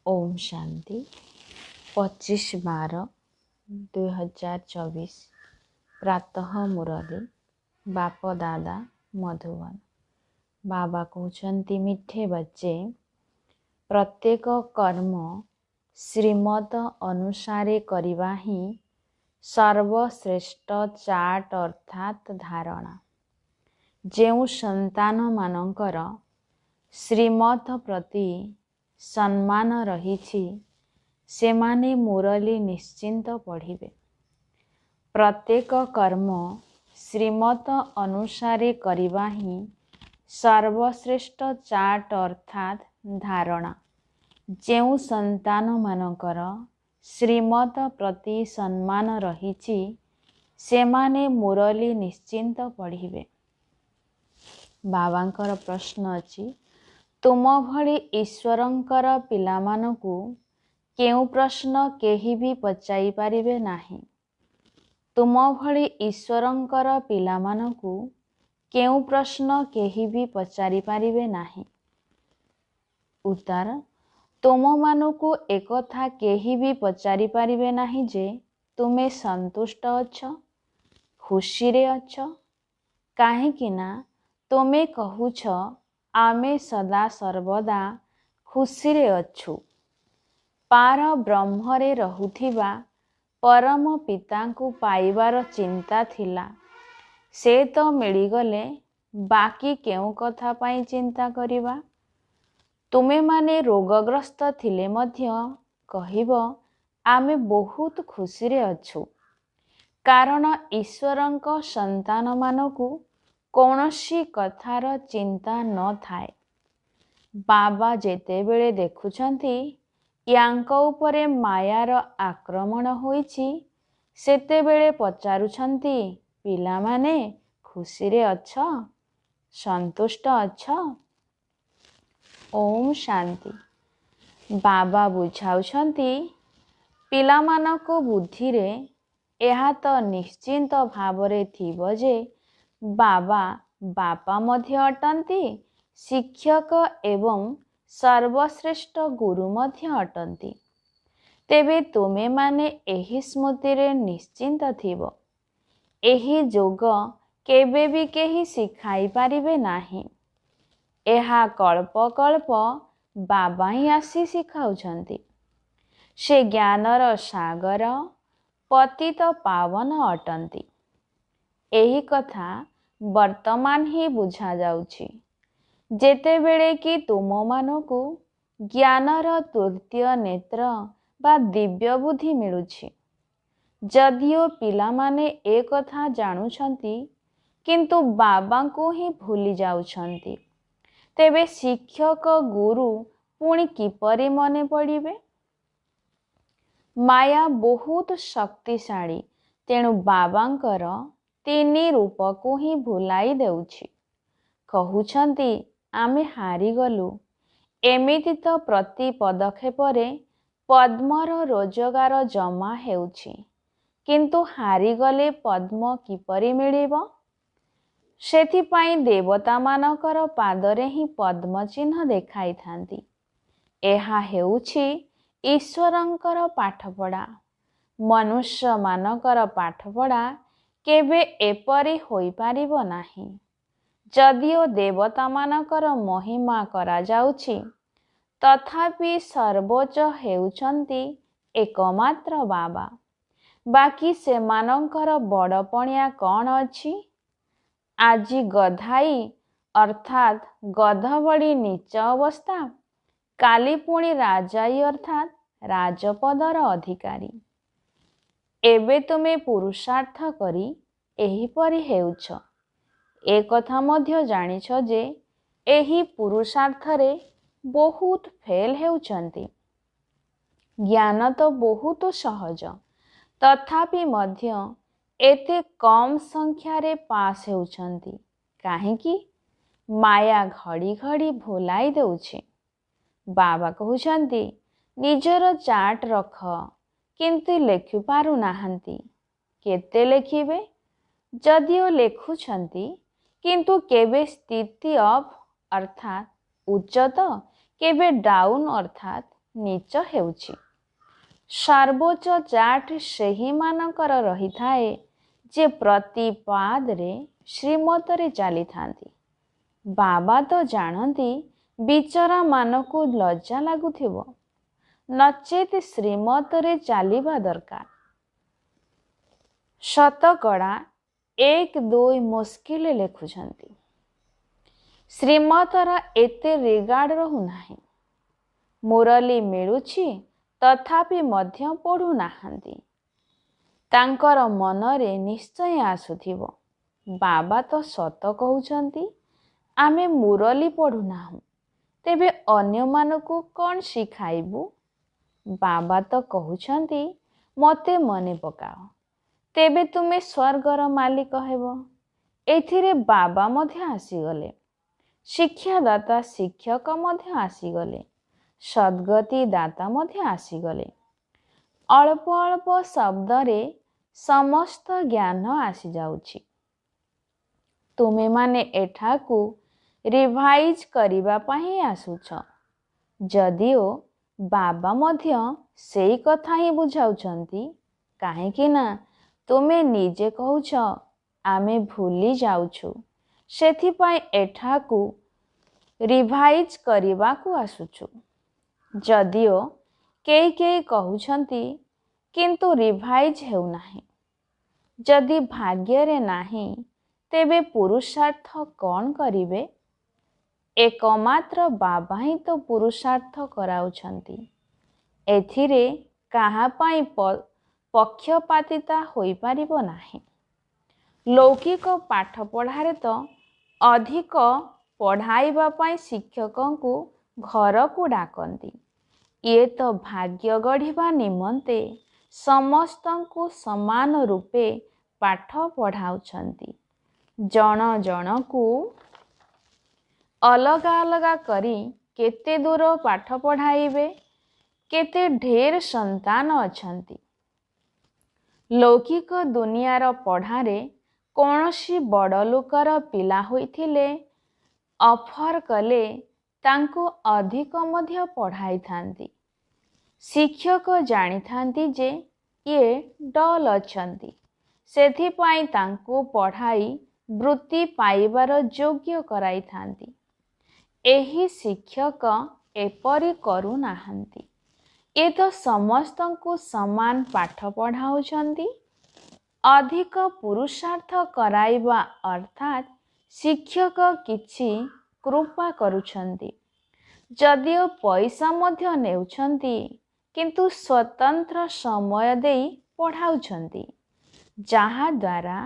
ओम शांति 25/12/2024 प्रातः मुरली बाप दादा मधुबन। बाबा कहते मिठे बच्चे प्रत्येक कर्म श्रीमत अनुसारे करिबा ही सर्वश्रेष्ठ चाट अर्थात धारणा। जेउ संतान मानकर श्रीमत प्रति सम्मान रहिछि सेमाने मुरली निश्चिंत पढ़िबे। प्रत्येक कर्म श्रीमत अनुसारे करिबा ही सर्वश्रेष्ठ चाट अर्थात धारणा। जेउ संतान मानकर श्रीमत प्रति सम्मान रहिछि सेमाने मुरली निश्चिंत पढ़िबे। बाबांकर प्रश्न अछि, तुम भली ईश्वरंकर पिलामानकु केउ प्रश्न केही भी पचाई पारिबे नाही। तुम भली ईश्वरंकर पिलामानकु केउ प्रश्न केही भी पचारि पारिबे नाही। उत्तर, तुम मानकु एकथा केही भी पचारि पारिबे नाही जे तुमे संतुष्ट अछ, खुशी रे अछ, काहेकि ना तुमे कहूछ आमे सदा सर्वदा खुशी रे अछु। पार ब्रह्मरे रहुथिबा परम पितांकु पाइबार चिंता थिला, से तो मिलिगले, बाकी केउ कथा पाई चिंता करिबा। तुमे माने रोगग्रस्त थिले मध्य कहिब आमे बहुत खुशी रे अछु, कारण ईश्वरंक संतान मानकु कौनसी कथार चिंता न थाए। बाबा जेतेबेले देखुछंती यांक उपरे मायार आक्रमण होईछि सेतेबेले पचारुछंती, पिलामाने खुशी रे अछ, संतुष्ट अछ? ओम शांति। बाबा बुझाउछंती पिलामानको बुद्धि रे एहा तो निश्चिंत भावरे थिबो जे बाबा बापा मध्य अटंती, शिक्षक एवं सर्वश्रेष्ठ गुरु मध्य अटंती। तेबे तुमे माने एही स्मृति रे निश्चिंत थिबो। एही जोग केबे भी केही सिखाई पारिबे नाही। एहा कल्प कल्प बाबा ही आसी सिखाउछंती। से ज्ञानर सागर पतित पावन अटंती। एही कथा वर्तमान ही बुझा जाउछि। जेतेबेले कि तुम मानकु ज्ञानर तृतीय नेत्र बा दिव्य बुद्धि मिलुछि। जदिओ पिलामाने ए कथा जानुछंती किंतु बाबांकु ही भूली जाउछंती, तेबे शिक्षक गुरु पुणी किपरि मने पड़िबे? माया बहुत शक्तिशाली, तेणु बाबांकर तीनी रूपकु ही भुलाई देउछि। कहउछंती आमे हारी गलु। एमिति तो प्रति पदक्षेपरे पद्मर रोजगार जमा हेउछि, किंतु हारीगले पद्म किपरि मिलिबो? सेथिपाई देवता मानकर पादरे ही पद्म चिन्ह देखाई थांती। एहा हेउछि ईश्वरंकर पाठपढ़ा। मनुष्य मानकर पाठपढ़ा केबे एपरि होई पारिबो नाही। जदिओ देवता मानकर महिमा करा जाउछि, तथापि सर्वोच्च हेउछंती एकमात्र बाबा। बाकी सेमानंकर बड़पणिया कौन अछि? आजी गधाई अर्थात गध बड़ी नीच अवस्था, काली पुणी राजाई अर्थात राजपदर अधिकारी। एबे तुमे पुरुषार्थ करी एहीपरि हेउछ। ए कथा मध्य जानिछ जे एही पुरुषार्थरे बहुत फेल हेउछंती। ज्ञान तो बहुत सहज, तथापि मध्य एते कम संख्यारे पास हेउछंती। काहेकि? माया घड़ी घड़ी भुलाई देउछि। बाबा कहउछंती निजर चाट रख, किंतु लेखि पारु नाहंती। केते लेखिबे? जदिओ लेखुछंती किंतु केबे स्थिति अप अर्थात उच्चत, केबे डाउन अर्थात ନୀଚ ହେଉଛି। ସର୍ବୋଚ୍ଚ ଚାଟ୍ ସେହିମାନଙ୍କର ରହିଥାଏ ଯେ ପ୍ରତି ପାଦରେ ଶ୍ରୀମତରେ ଚାଲିଥାନ୍ତି। ବାବା ତ ଜାଣନ୍ତି ବିଚରାମାନଙ୍କୁ ଲଜ୍ଜା ଲାଗୁଥିବ, ନଚେତ୍ ଶ୍ରୀମତରେ ଚାଲିବା ଦରକାର। ଶତକଡ଼ା 1-2 ମୁସ୍କିଲ ଲେଖୁଛନ୍ତି। ଶ୍ରୀମତର ଏତେ ରିଗାର୍ଡ ରହୁନାହିଁ। ମୁରଲି ମିଳୁଛି ତଥାପି ମଧ୍ୟ ପଢ଼ୁନାହାନ୍ତି। ତାଙ୍କର ମନରେ ନିଶ୍ଚୟ ଆସୁଥିବ, ବାବା ତ ସତ କହୁଛନ୍ତି, ଆମେ ମୁରଲି ପଢ଼ୁନାହୁଁ, ତେବେ ଅନ୍ୟମାନଙ୍କୁ କ'ଣ ଶିଖାଇବୁ? ବାବା ତ କହୁଛନ୍ତି ମୋତେ ମନେ ପକାଅ, ତେବେ ତୁମେ ସ୍ୱର୍ଗର ମାଲିକ ହେବ। ଏଥିରେ ବାବା ମଧ୍ୟ ଆସିଗଲେ, ଶିକ୍ଷାଦାତା ଶିକ୍ଷକ ମଧ୍ୟ ଆସିଗଲେ, ସଦ୍ଗତି ଦାତା ମଧ୍ୟ ଆସିଗଲେ। ଅଳ୍ପ ଅଳ୍ପ ଶବ୍ଦରେ ସମସ୍ତ ଜ୍ଞାନ ଆସିଯାଉଛି। ତୁମେମାନେ ଏଠାକୁ ରିଭାଇଜ୍ କରିବା ପାଇଁ ଆସୁଛ। ଯଦିଓ ବାବା ମଧ୍ୟ ସେଇ କଥା ହିଁ ବୁଝାଉଛନ୍ତି, କାହିଁକି ନା ତୁମେ ନିଜେ କହୁଛ ଆମେ ଭୁଲି ଯାଉଛୁ, ସେଥିପାଇଁ ଏଠାକୁ ରିଭାଇଜ୍ କରିବାକୁ ଆସୁଛୁ। ଯଦିଓ କେହି କେହି କହୁଛନ୍ତି କିନ୍ତୁ ରିଭାଇଜ୍ ହେଉନାହିଁ। ଯଦି ଭାଗ୍ୟରେ ନାହିଁ, ତେବେ ପୁରୁଷାର୍ଥ କ'ଣ କରିବେ? ଏକମାତ୍ର ବାବା ହିଁ ତ ପୁରୁଷାର୍ଥ କରାଉଛନ୍ତି। ଏଥିରେ କାହା ପାଇଁ ପକ୍ଷପାତିତା ହୋଇପାରିବ ନାହିଁ। ଲୌକିକ ପାଠପଢ଼ାରେ ତ ଅଧିକ ପଢ଼ାଇବା ପାଇଁ ଶିକ୍ଷକଙ୍କୁ ଘରକୁ ଡାକନ୍ତି। ଇଏ ତ ଭାଗ୍ୟ ଗଢ଼ିବା ନିମନ୍ତେ ସମସ୍ତଙ୍କୁ ସମାନ ରୂପେ ପାଠ ପଢ଼ାଉଛନ୍ତି। ଜଣ ଜଣକୁ ଅଲଗା ଅଲଗା କରି କେତେ ଦୂର ପାଠ ପଢ଼ାଇବେ? କେତେ ଢେର ସନ୍ତାନ ଅଛନ୍ତି। ଲୌକିକ ଦୁନିଆର ପଢ଼ାରେ କୌଣସି ବଡ଼ ଲୋକର ପିଲା ହୋଇଥିଲେ ଅଫର କଲେ ତାଙ୍କୁ ଅଧିକ ମଧ୍ୟ ପଢ଼ାଇଥାନ୍ତି। ଶିକ୍ଷକ ଜାଣିଥାନ୍ତି ଯେ ଇଏ ଡଲ୍ ଅଛନ୍ତି, ସେଥିପାଇଁ ତାଙ୍କୁ ପଢ଼ାଇ ବୃତ୍ତି ପାଇବାର ଯୋଗ୍ୟ କରାଇଥାନ୍ତି। ଏହି ଶିକ୍ଷକ ଏପରି କରୁନାହାନ୍ତି। ଏ ତ ସମସ୍ତଙ୍କୁ ସମାନ ପାଠ ପଢ଼ାଉଛନ୍ତି। ଅଧିକ ପୁରୁଷାର୍ଥ କରାଇବା ଅର୍ଥାତ୍ ଶିକ୍ଷକ କିଛି କୃପା କରୁଛନ୍ତି। ଯଦିଓ ପଇସା ମଧ୍ୟ ନେଉଛନ୍ତି, କିନ୍ତୁ ସ୍ୱତନ୍ତ୍ର ସମୟ ଦେଇ ପଢ଼ାଉଛନ୍ତି, ଯାହାଦ୍ୱାରା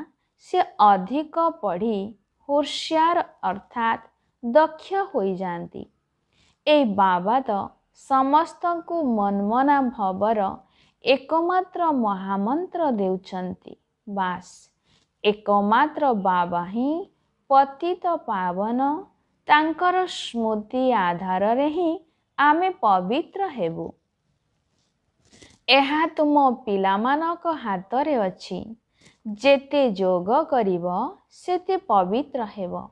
ସେ ଅଧିକ ପଢ଼ି ହୁସିଆର ଅର୍ଥାତ୍ ଦକ୍ଷ ହୋଇଯାଆନ୍ତି। ଏଇ ବାବା ତ ସମସ୍ତଙ୍କୁ ମନ୍ମନା ଭବର ଏକମାତ୍ର ମହାମନ୍ତ୍ର ଦେଉଛନ୍ତି। ବାସ୍ ଏକମାତ୍ର ବାବା ହିଁ ପତିତ ପାବନ, ତାଙ୍କର ସ୍ମୃତି ଆଧାରରେ ହିଁ ଆମେ ପବିତ୍ର ହେବୁ। ଏହା ତୁମ ପିଲାମାନଙ୍କ ହାତରେ ଅଛି। ଯେତେ ଯୋଗ କରିବ ସେତେ ପବିତ୍ର ହେବ।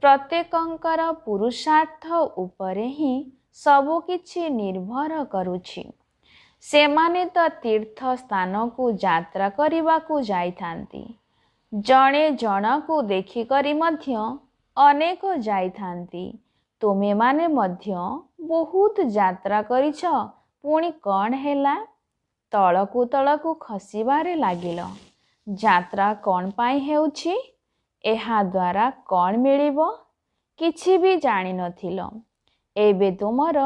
ପ୍ରତ୍ୟେକଙ୍କର ପୁରୁଷାର୍ଥ ଉପରେ ହିଁ ସବୁକିଛି ନିର୍ଭର କରୁଛି। ସେମାନେ ତ ତୀର୍ଥ ସ୍ଥାନକୁ ଯାତ୍ରା କରିବାକୁ ଯାଇଥାନ୍ତି। ଜଣେ ଜଣକୁ ଦେଖିକରି ମଧ୍ୟ ଅନେକ ଯାଇଥାନ୍ତି। ତୁମେମାନେ ମଧ୍ୟ ବହୁତ ଯାତ୍ରା କରିଛ, ପୁଣି କ'ଣ ହେଲା? ତଳକୁ ତଳକୁ ଖସିବାରେ ଲାଗିଲ। ଯାତ୍ରା କ'ଣ ପାଇଁ ହେଉଛି? ଏହା ଦ୍ୱାରା କ'ଣ ମିଳିବ? କିଛି ବି ଜାଣିନଥିଲ। ଏବେ ତୁମର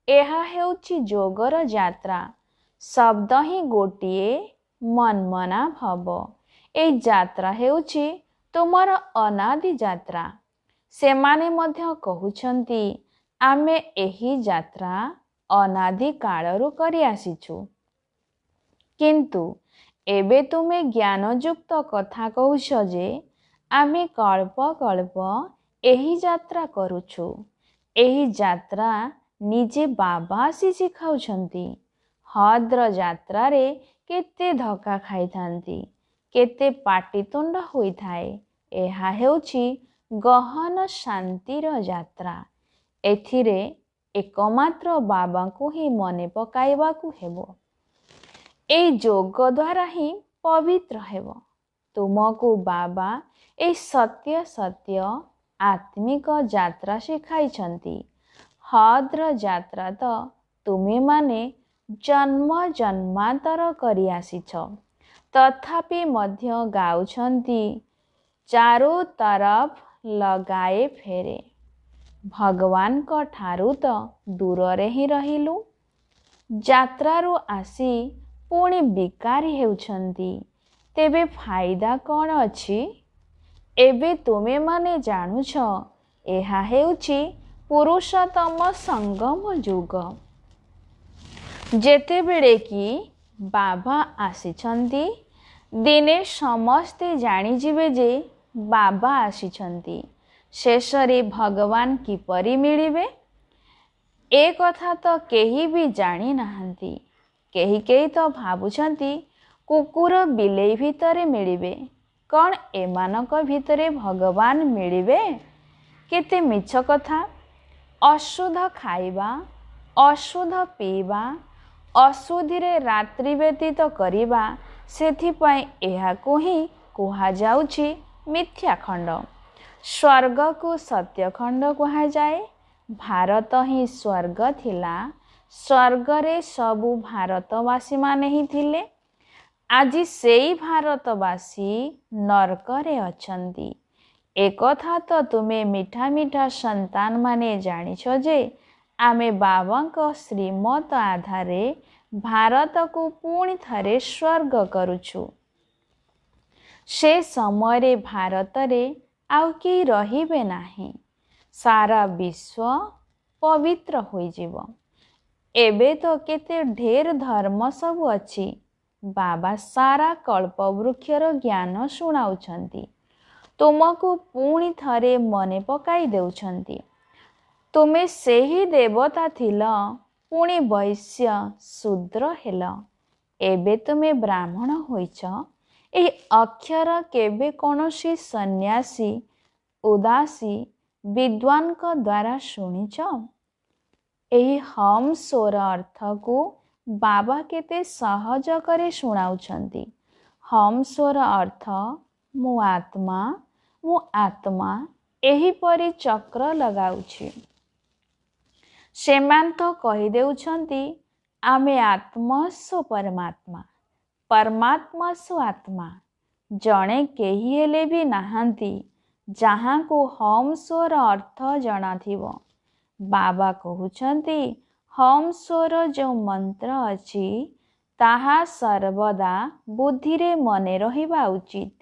ଏହା ହେଉଛି ଯୋଗର ଯାତ୍ରା। ଶବ୍ଦ ହିଁ ଗୋଟିଏ, ମନ୍ମନା ଭବ। ଏହି ଯାତ୍ରା ହେଉଛି ତୁମର ଅନାଦି ଯାତ୍ରା। ସେମାନେ ମଧ୍ୟ କହୁଛନ୍ତି ଆମେ ଏହି ଯାତ୍ରା ଅନାଦି କାଳରୁ କରି ଆସିଛୁ। କିନ୍ତୁ ଏବେ ତୁମେ ଜ୍ଞାନଯୁକ୍ତ କଥା କହୁଛ ଯେ ଆମେ କଳ୍ପ କଳ୍ପ ଏହି ଯାତ୍ରା କରୁଛୁ। ଏହି ଯାତ୍ରା ନିଜେ ବାବା ଆସି ଶିଖାଉଛନ୍ତି। ହଦ୍ର ଯାତ୍ରାରେ କେତେ ଧକ୍କା ଖାଇଥାନ୍ତି, କେତେ ପାଟିତୁଣ୍ଡ ହୋଇଥାଏ। ଏହା ହେଉଛି ଗହନ ଶାନ୍ତିର ଯାତ୍ରା। ଏଥିରେ एकमात्र बाबा को ही मने पकाइबाकू हेबो। ए जोग द्वारा ही पवित्र हेबो। तुमको बाबा ए सत्य सत्य आत्मिक यात्रा शिखाइछन्ति। हद्र यात्रा तो तुमे माने जन्म जन्मांतर करि आसिछ, तथापि मध्य गाउछन्ति चारो तरफ लगाए फेरे। भगवान को ठारू तो दूरे ही रहिलु, यात्रारू आसी पुणी बिकारी हेउछन्ति। तेबे फायदा कौन अछि? एबे तुमे माने जानुछ एहा हेउछि पुरुषोत्तम संगम युग। जेतेबेले कि बाबा आसिछन्ति, दिने समस्ते जानिजिबे जे बाबा आसिछन्ति। शेषरे भगवान किपरि मिलिबे ए कथा तो केही भी जानी नाहंती। केही केही तो भाबुछन्ति कुकुर बिलेई भितरे मिलिबे। कौन एमानक भितरे भगवान मिलिबे? केते मिछ कथा। अशुद्ध खाइबा, अशुद्ध पीवा, अशुद्धिरे रात्रि व्यतीत करिबा, सेथिपाई एहाको ही कुहा जाउछि मिथ्याखंड। स्वर्ग को सत्यखंड कुहा जाए। भारत ही स्वर्ग थिला। स्वर्गरे सबु भारतवासी माने ही थिले। आजि सेई भारतवासी नरकरे अछन्ति। एकथा तो तुमे मिठा मिठा संतान माने जानिछ जे आमे बाबांको श्रीमत आधारे भारत को पुणी थरे स्वर्ग करुछु। से समय भारत रे आउ केही रहिबे नाही। सारा विश्व पवित्र होई जीव। एबे तो केते ढेर धर्म सब अछि। बाबा सारा कल्पवृक्षर ज्ञान शुणाउछन्ति। तुमको पुणी थरे मने पकाई देउछन्ति। तुमे सेही देवता थिल, पुणी वैश्य शूद्र हेल। एबे तुमे ब्राह्मण होइछ। एही अक्षर केबे कोनोसी सन्यासी उदासी विद्वान का द्वारा शुणिछ? एही हम स्वर अर्थ को बाबा केते सहज करे शुणाउछन्ति। हम स्वर अर्थ मु आत्मा एही परि चक्र लगाउछि। सेमान तो कहि देउछन्ति आमे आत्मा सो परमात्मा, परमात्मा सो आत्मा। जणे केही हेले भी नाहंती जहाँ को हम स्वर अर्थ जनाथिबो। बाबा कहउछन्ति हम स्वर जो मंत्र अछि ताहा सर्वदा बुद्धिरे मने रहिबा उचित।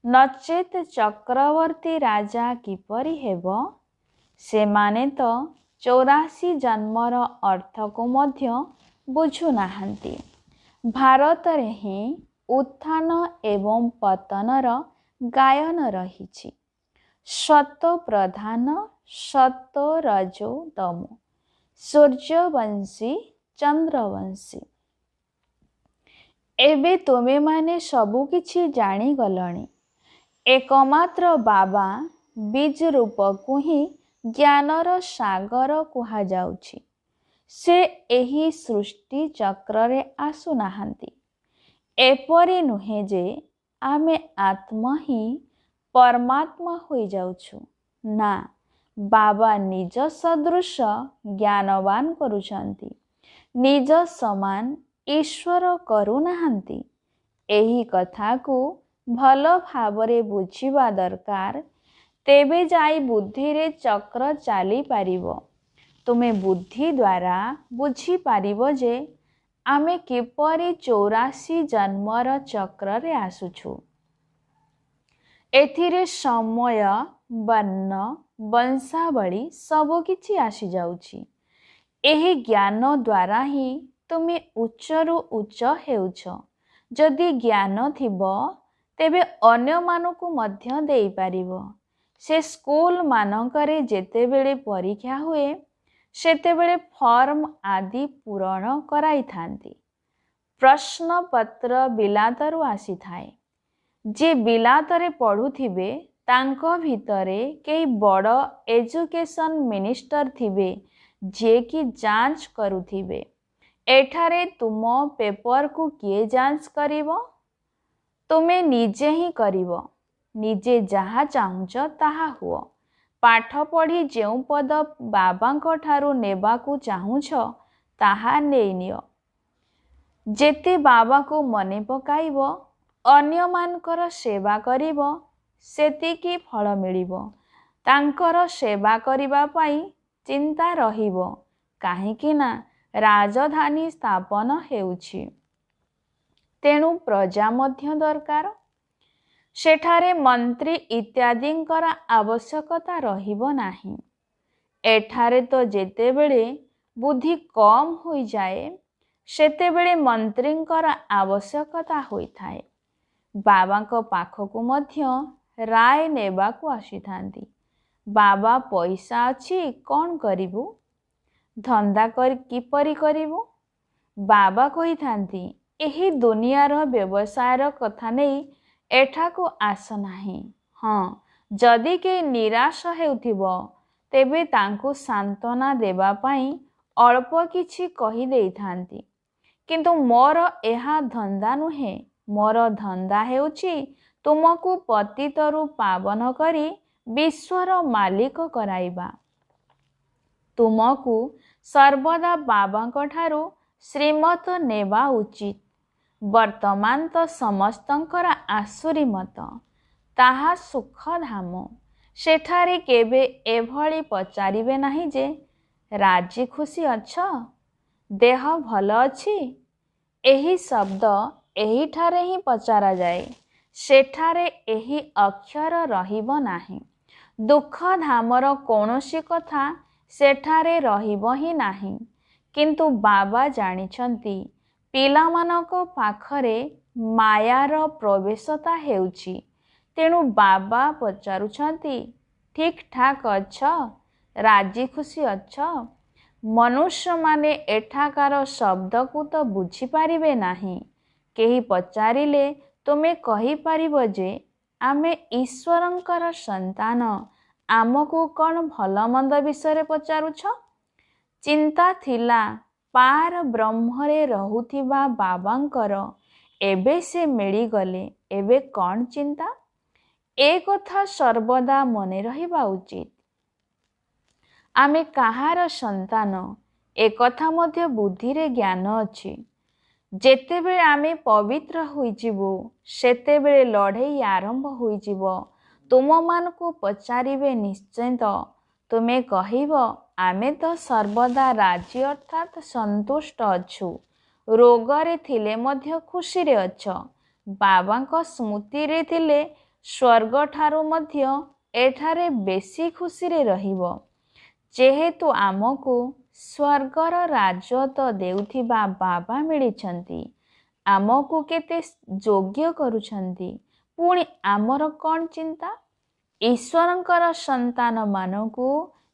नचेत चक्रवर्ती राजा किपरि हेबो? सेमाने तो 84 जन्मर अर्थ को मध्य बुझु नाहंती। भारत रे ही उत्थान एवं पतनर गायन रहिछि। सतो प्रधान, सतो रजो तमो, सूर्यवंशी चंद्रवंशी। एबे तुमे माने सबु किछि जानी गलणी। एकमात्र बाबा बीज रूप को ही ज्ञानर सागर कुहा जाउछि। से एही सृष्टि चक्र रे आसु नाहंती। एपरि नुहे जे आमे आत्मा ही परमात्मा होई जाउछु। ना, बाबा निज सदृश ज्ञानवान करुछन्ति। निज समान ईश्वर करू नाहंती। एही कथा को भल भावरे बुझिबा दरकार। तेबे जाई बुद्धि रे चक्र चाली पारिबो। तुमे बुद्धि द्वारा बुझी पारिबो जे आमे किपरि 84 जन्मर चक्र रे आसुछु। एथिरे समय, वर्ण, वंशावली सबो किछि आसी जाउछि। एही ज्ञान द्वारा ही तुमे उच्चरु उच्च हेउछ। जदि ज्ञान थिबो तेबे अन्य मानकु मध्य देई पारिबो। से स्कूल मानकरे जेतेबेले परीक्षा हुए सेतेबेले फॉर्म आदि पूरण कराई थांती। प्रश्न पत्र बिलातरु आसी थाए। जे बिलातरे पढ़ुथिबे तांको भितरे केही बड़ एजुकेशन मिनिस्टर थिबे जे कि जांच करुथिबे। एठारे तुम पेपर को किए जांच करिवो? तुमे निजे ही करिवो। निजे जहा चाहुच ताहा हुओ। पाठ पढ़ी जेउ पद बाबांको ठारू नेबाकू चाहुछ ताहा नेइनियो। जेते बाबा को मने पकाइबो, अन्य मानकर सेवा करिबो, सेतिकी फल मिलिबो। तांकर सेवा करिबा पाई चिंता रहिबो, काहेकि ना राजधानी स्थापन हेउछि। तेणु प्रजा मध्य दरकार। सेठारे मंत्री इत्यादिंकर आवश्यकता रहिबो नाही। एठारे तो जेतेबेले बुद्धि कम होई जाए, सेतेबेले मंत्रींकर आवश्यकता होइथाए। बाबांको पाखकु मध्य राय नेबाकू आसीथांती। बाबा पैसा अछि कौन करिबु? धंदा किपरि करिबु? बाबा कहिथांती एही दुनियार व्यवसायर कथा नहीं एठाकू आस नाही। हाँ, जदि के निराश हेउथिबो तेबे तांकू सांत्वना देबा पाई अल्प किछि कहि देइथांती। किंतु मोर एहा धंदा नुहे। मोर धंदा हेउछि तुमको पतितरु पावन करी विश्वर मालिक कराइबा। तुमको सर्वदा बाबांको ठारू श्रीमत नेबा उचित। वर्तमान तो समस्तंकर आसुरी मत, ताहा सुख धाम। सेठारे केबे एभली पचारिबे नाही जे राजी खुशी अछ, देह भल अछि। एही शब्द एहीठारे ही पचारा जाए। सेठारे एही अक्षर रहिबो नाही। दुख धामर कौनसी कथा सेठारे रहिबो ही नाही। किंतु बाबा जानिछंती पिलामानको पाखरे मायार प्रवेशता हेउछि। तेणु बाबा पचारुछंती ठीक ठाक अछ, राजी खुशी अछ? मनुष्य माने एठाकार शब्द को तो बुझी पारिबे नाही। केही पचारिले तुमे कहि पारिबो जे आमे ईश्वरंकर संतान, आमको कौन भल मंद विषय पचारुछ? चिंता थिला पार ब्रह्मरे रहुथिबा बाबांकर, एबे से मिली गले, एबे कौन चिंता? ए कथा सर्वदा मने रहिबा उचित। आमे काहार संतान ए कथा मध्य बुद्धिरे ज्ञान अछि। जेतेबेले आमे पवित्र होइजिबो सेतेबेले लड़ाई आरंभ होइजिबो। तुम मानकु पचारिबे निश्चिंत। तुमे कहिबो आमे तो सर्वदा राजी अर्थात संतुष्ट अछु। रोगरे थिले मध्य खुशी रे अछ। बाबांको स्मृति रे थिले स्वर्ग ठारू मध्य एठारे बेसी खुशी रे रहिबो। जेहेतु आमको स्वर्गर राजत देउथिबा बाबा मिलिछंती, आमको केते योग्य करुछंती, पुणी आमर कौन चिंता? ईश्वरंकर संतान मानकु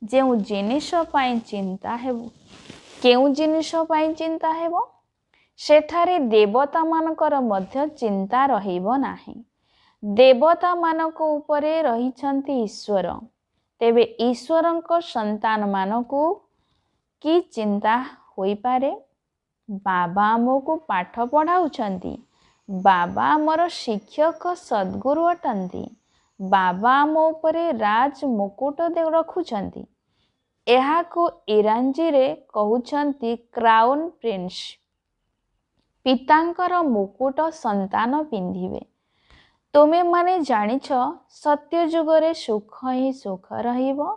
जेउ जिनिष पाई चिंता हेबो, केउ जिनिष पाई चिंता हेबो? सेठारे देवता मानकर मध्य चिंता रहिबो नाही। देवता मानको उपरे रहिछंती ईश्वर। तेबे ईश्वरंको संतान मानकु की चिंता होई पारे? बाबा आमको पाठ पढ़ाउछंती। बाबा आमर शिक्षक सद्गुरु अटंती। बाबा आम उपरे राज मुकुट दे रखुछंती। एहाको इरांजी रे कहउछंती क्राउन प्रिंस। पितांकर मुकुट संतान पिंधिबे। तुमे माने जानिछ सत्य जुगरे सुख ही सुख रहिबो।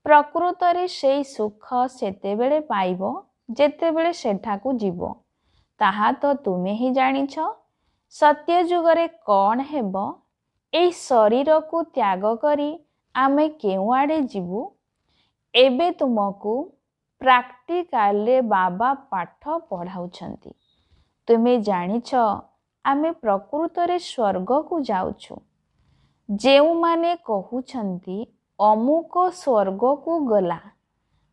प्रकृतरे सेई सुख सेतेबेले पाइबो जेतेबेले सेठाकू जीवो। ताहा तो तुमे ही जानिछ। सत्य जुगरे कौन हेबो? एई शरीर को त्याग करी आमे केउ आड़े जीवु? एबे तुमको प्रैक्टिकल रे बाबा पाठ पढ़ाउछंती। तुमे जानिछ आमे प्रकृतरे स्वर्ग को जाउछु। जेउ माने कहउछंती अमुक स्वर्ग को गला,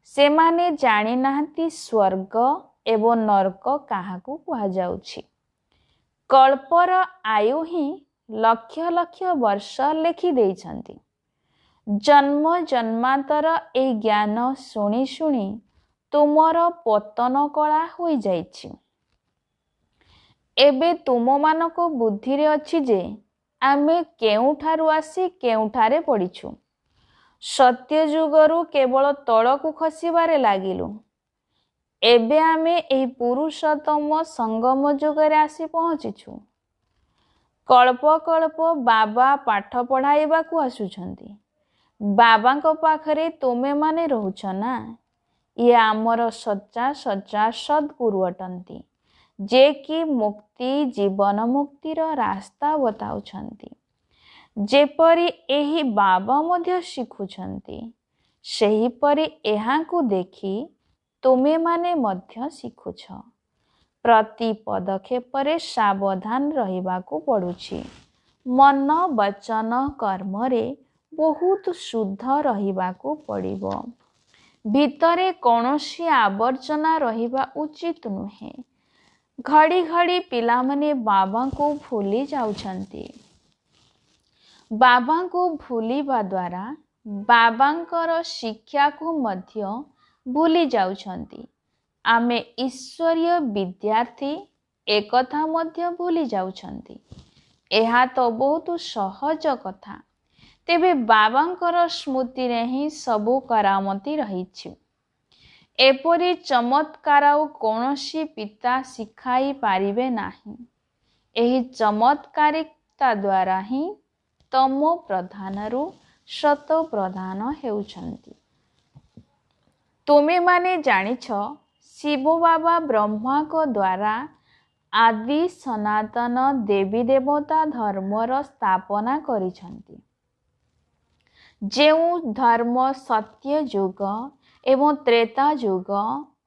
से माने जानि नाहंती स्वर्ग एवं नरक काहाकू कुहा जाउछि। कल्पर आयु ही लक्ष लक्ष वर्ष लेखि देइछंती। जन्म जन्मांतर ए ज्ञान शुणी शुणी ତୁମର ପତନ କଳା ହୋଇଯାଇଛି। ଏବେ ତୁମମାନଙ୍କ ବୁଦ୍ଧିରେ ଅଛି ଯେ ଆମେ କେଉଁଠାରୁ ଆସି କେଉଁଠାରେ ପଡ଼ିଛୁ। ସତ୍ୟ ଯୁଗରୁ କେବଳ ତଳକୁ ଖସିବାରେ ଲାଗିଲୁ। ଏବେ ଆମେ ଏହି ପୁରୁଷୋତ୍ତମ ସଙ୍ଗମ ଯୁଗରେ ଆସି ପହଞ୍ଚିଛୁ। କଳ୍ପ କଳ୍ପ ବାବା ପାଠ ପଢ଼ାଇବାକୁ ଆସୁଛନ୍ତି। ବାବାଙ୍କ ପାଖରେ ତୁମେମାନେ ରହୁଛ ନା। ଇଏ ଆମର ସଚ୍ଚା ସଚ୍ଚା ସଦ୍ଗୁରୁ ଅଟନ୍ତି, ଯେ କି ମୁକ୍ତି ଜୀବନ ମୁକ୍ତିର ରାସ୍ତା ବତାଉଛନ୍ତି। ଯେପରି ଏହି ବାବା ମଧ୍ୟ ଶିଖୁଛନ୍ତି, ସେହିପରି ଏହାକୁ ଦେଖି ତୁମେମାନେ ମଧ୍ୟ ଶିଖୁଛ। ପ୍ରତି ପଦକ୍ଷେପରେ ସାବଧାନ ରହିବାକୁ ପଡ଼ୁଛି। ମନ ବଚନ କର୍ମରେ ବହୁତ ଶୁଦ୍ଧ ରହିବାକୁ ପଡ଼ିବ। ଭିତରେ କୌଣସି ଆବର୍ଜନା ରହିବା ଉଚିତ ନୁହେଁ। ଘଡ଼ି ଘଡ଼ି ପିଲାମାନେ ବାବାଙ୍କୁ ଭୁଲି ଯାଉଛନ୍ତି। ବାବାଙ୍କୁ ଭୁଲିବା ଦ୍ୱାରା ବାବାଙ୍କର ଶିକ୍ଷାକୁ ମଧ୍ୟ ଭୁଲି ଯାଉଛନ୍ତି। ଆମେ ଈଶ୍ୱରୀୟ ବିଦ୍ୟାର୍ଥୀ ଏକଥା ମଧ୍ୟ ଭୁଲି ଯାଉଛନ୍ତି। ଏହା ତ ବହୁତ ସହଜ କଥା। ତେବେ ବାବାଙ୍କର ସ୍ମୃତିରେ ହିଁ ସବୁ କରାମତି ରହିଛି। ଏପରି ଚମତ୍କାର ଆଉ କୌଣସି ପିତା ଶିଖାଇ ପାରିବେ ନାହିଁ। ଏହି ଚମତ୍କାରିତା ଦ୍ୱାରା ହିଁ ତମୋ ପ୍ରଧାନରୁ ସତୋ ପ୍ରଧାନ ହେଉଛନ୍ତି। ତୁମେମାନେ ଜାଣିଛ, ଶିବ ବାବା ବ୍ରହ୍ମାଙ୍କ ଦ୍ୱାରା ଆଦି ସନାତନ ଦେବୀ ଦେବତା ଧର୍ମର ସ୍ଥାପନା କରିଛନ୍ତି। ଯେଉଁ ଧର୍ମ ସତ୍ୟ ଯୁଗ ଏବଂ ତ୍ରେତା ଯୁଗ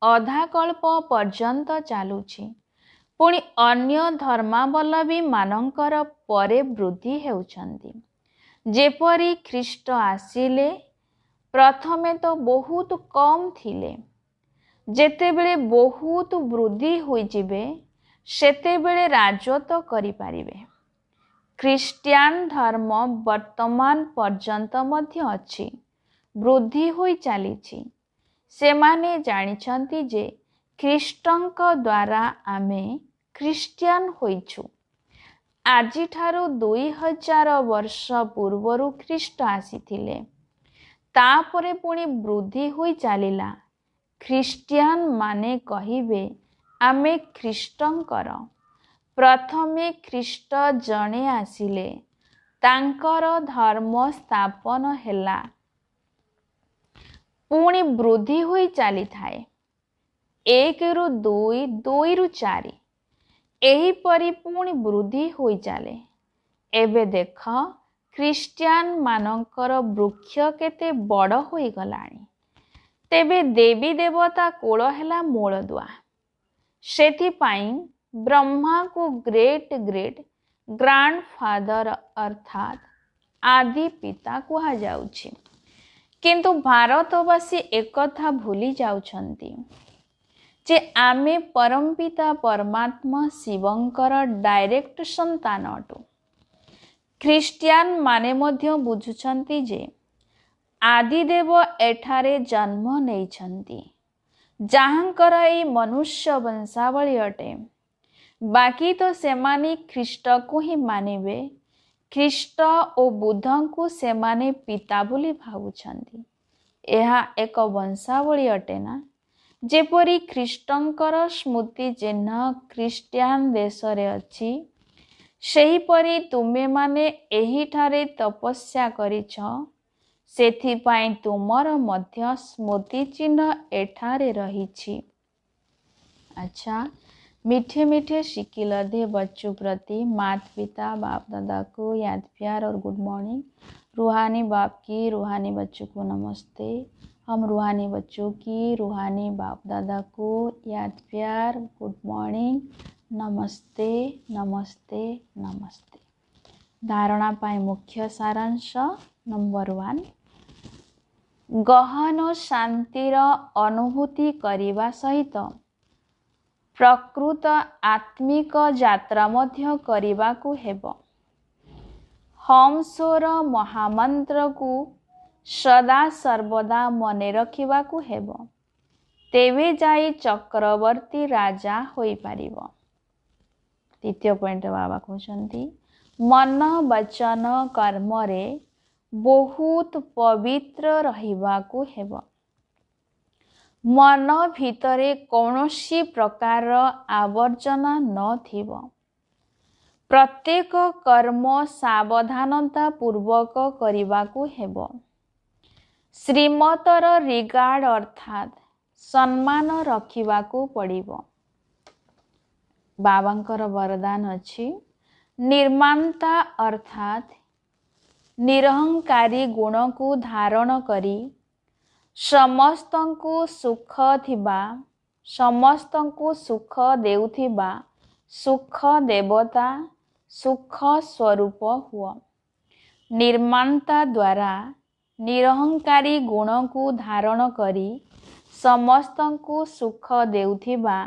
ଅଧାକଳ୍ପ ପର୍ଯ୍ୟନ୍ତ ଚାଲୁଛି, ପୁଣି ଅନ୍ୟ ଧର୍ମାବଲମ୍ବୀମାନଙ୍କର ପରେ ବୃଦ୍ଧି ହେଉଛନ୍ତି। ଯେପରି ଖ୍ରୀଷ୍ଟ ଆସିଲେ, ପ୍ରଥମେ ତ ବହୁତ କମ୍ ଥିଲେ। ଯେତେବେଳେ ବହୁତ ବୃଦ୍ଧି ହୋଇଯିବେ, ସେତେବେଳେ ରାଜତ୍ୱ କରିପାରିବେ। ଖ୍ରୀଷ୍ଟିଆନ ଧର୍ମ ବର୍ତ୍ତମାନ ପର୍ଯ୍ୟନ୍ତ ମଧ୍ୟ ଅଛି, ବୃଦ୍ଧି ହୋଇ ଚାଲିଛି। ସେମାନେ ଜାଣିଛନ୍ତି ଯେ ଖ୍ରୀଷ୍ଟଙ୍କ ଦ୍ୱାରା ଆମେ ଖ୍ରୀଷ୍ଟିଆନ ହୋଇଛୁ। ଆଜିଠାରୁ 2000 ବର୍ଷ ପୂର୍ବରୁ ଖ୍ରୀଷ୍ଟ ଆସିଥିଲେ। ତାପରେ ପୁଣି ବୃଦ୍ଧି ହୋଇ ଚାଲିଲା। ଖ୍ରୀଷ୍ଟିଆନ ମାନେ କହିବେ, ଆମେ ଖ୍ରୀଷ୍ଟଙ୍କର। ପ୍ରଥମେ ଖ୍ରୀଷ୍ଟ ଜଣେ ଆସିଲେ, ତାଙ୍କର ଧର୍ମ ସ୍ଥାପନ ହେଲା, ପୁଣି ବୃଦ୍ଧି ହୋଇ ଚାଲିଥାଏ। 1 ରୁ 2, 2 ରୁ 4, ଏହିପରି ପୁଣି ବୃଦ୍ଧି ହୋଇ ଚାଲେ। ଏବେ ଦେଖ, ଖ୍ରୀଷ୍ଟିଆନ ମାନଙ୍କର ବୃକ୍ଷ କେତେ ବଡ଼ ହୋଇଗଲାଣି। ତେବେ ଦେବୀ ଦେବତା କୁଳ ହେଲା ମୂଳଦୁଆ। ସେଥିପାଇଁ ବ୍ରହ୍ମାଙ୍କୁ ଗ୍ରେଟ୍ ଗ୍ରେଟ୍ ଗ୍ରାଣ୍ଡଫାଦର ଅର୍ଥାତ୍ ଆଦି ପିତା କୁହାଯାଉଛି। କିନ୍ତୁ ଭାରତବାସୀ ଏକଥା ଭୁଲି ଯାଉଛନ୍ତି ଯେ ଆମେ ପରମପିତା ପରମାତ୍ମା ଶିବଙ୍କର ଡାଇରେକ୍ଟ ସନ୍ତାନ ଅଟୁ। ଖ୍ରୀଷ୍ଟିଆନ ମାନେ ମଧ୍ୟ ବୁଝୁଛନ୍ତି ଯେ ଆଦିଦେବ ଏଠାରେ ଜନ୍ମ ନେଇଛନ୍ତି, ଯାହାଙ୍କର ଏହି ମନୁଷ୍ୟ ବଂଶାବଳୀ ଅଟେ। ବାକି ତ ସେମାନେ ଖ୍ରୀଷ୍ଟକୁ ହିଁ ମାନିବେ। ଖ୍ରୀଷ୍ଟ ଓ ବୁଦ୍ଧଙ୍କୁ ସେମାନେ ପିତା ବୋଲି ଭାବୁଛନ୍ତି। ଏହା ଏକ ବଂଶାବଳୀ ଅଟେ ନା। ଯେପରି ଖ୍ରୀଷ୍ଟଙ୍କର ସ୍ମୃତି ଚିହ୍ନ ଖ୍ରୀଷ୍ଟିଆନ ଦେଶରେ ଅଛି, ସେହିପରି ତୁମେମାନେ ଏହିଠାରେ ତପସ୍ୟା କରିଛ। ସେଥିପାଇଁ ତୁମର ମଧ୍ୟ ସ୍ମୃତି ଚିହ୍ନ ଏଠାରେ ରହିଛି। अच्छा, मीठे मीठे शिकिलधे बच्चों प्रति माता पिता बाप दादा को याद प्यार और गुड मॉर्निंग। रूहानी बाप की रूहानी बच्चों को नमस्ते। हम रूहानी बच्चों की रूहानी बाप दादा को याद प्यार गुड मॉर्निंग, नमस्ते नमस्ते नमस्ते। धारणा पाए मुख्य सारांश नंबर 1, गहन शांतिर अनुभूति करने सहित प्रकृत आत्मिक यात्रा मध्य करने हेब। हम स्वर महामंत्र को सदा सर्वदा मने रखिबाकू हेब। तेबे जाई चक्रवर्ती राजा होई पारिबो। तृतीय पॉइंट बाबा कहउछंती मन वचन कर्म रे बहुत पवित्र रहिबाकू हेबो। मन भितरे कौनसी प्रकार आवर्जना नथिबो। प्रत्येक कर्म सावधानता पूर्वक करिबाकू हेबो। श्रीमतर रिगार्ड अर्थात सम्मान रखिबाकू पड़िबो। बाबांकर वरदान अछि निर्मांता अर्थात निरहंकारी गुण को धारण करी समस्तंकु सुख थिबा समस्तंकु सुख देउथिबा सुख देवता सुख स्वरूप हुआ। निर्मांता द्वारा निरहंकारी गुण को धारण करी समस्तंकु सुख देउथिबा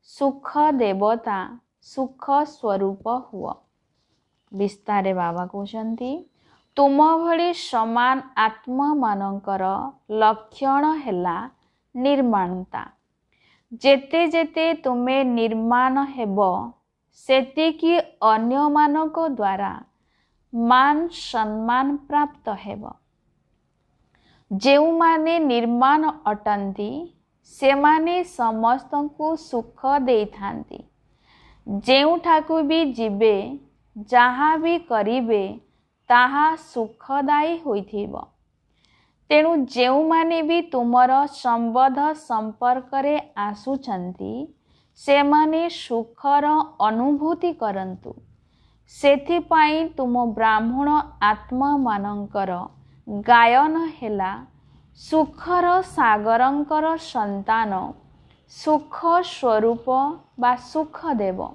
सुख देवता सुख स्वरूप हुआ। विस्तारे बाबा कहउछंती तुम भली समान आत्मा मानकर लक्षण हेला निर्माणता। जेते जेते तुमे निर्माण हेबो सेतिकी अन्य मानक द्वारा मान सम्मान प्राप्त हेबो। जेउ माने निर्माण अटंती से माने समस्तंकु सुख देई थांती। जेउठाकु भी जीवे जहाँ भी करिबे ताहा सुखदायी होइथिबो। तेणु जेउ माने भी तुमर संबंध संपर्क रे आसुचंती से माने सुखर अनुभूति करंतु। सेथिपाई तुम ब्राह्मण आत्मा मानंकर गायन हेला सुखर सागरंकर संतान सुख स्वरूप बा सुख देव।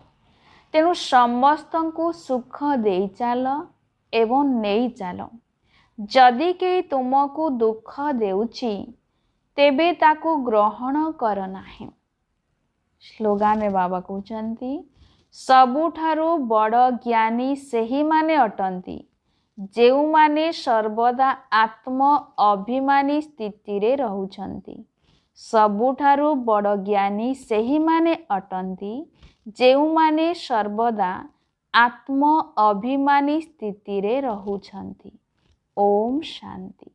तेणु समस्तंकु सुख देई चाल एवं नेई चाल। जदि केही तुमको दुख देउची तेबे ताकू ग्रहण कर नाही। स्लोगान रे बाबा कहउचंती सबुठारु बड़ ज्ञानी सेही माने अटंती जेउ माने सर्वदा आत्म अभिमानी स्थिति रे रहुचंती। सबुठारु बड़ ज्ञानी सेही माने अटंती जेउ माने सर्वदा आत्म अभिमानी स्थिति रे रहुचंती। ओम शांति।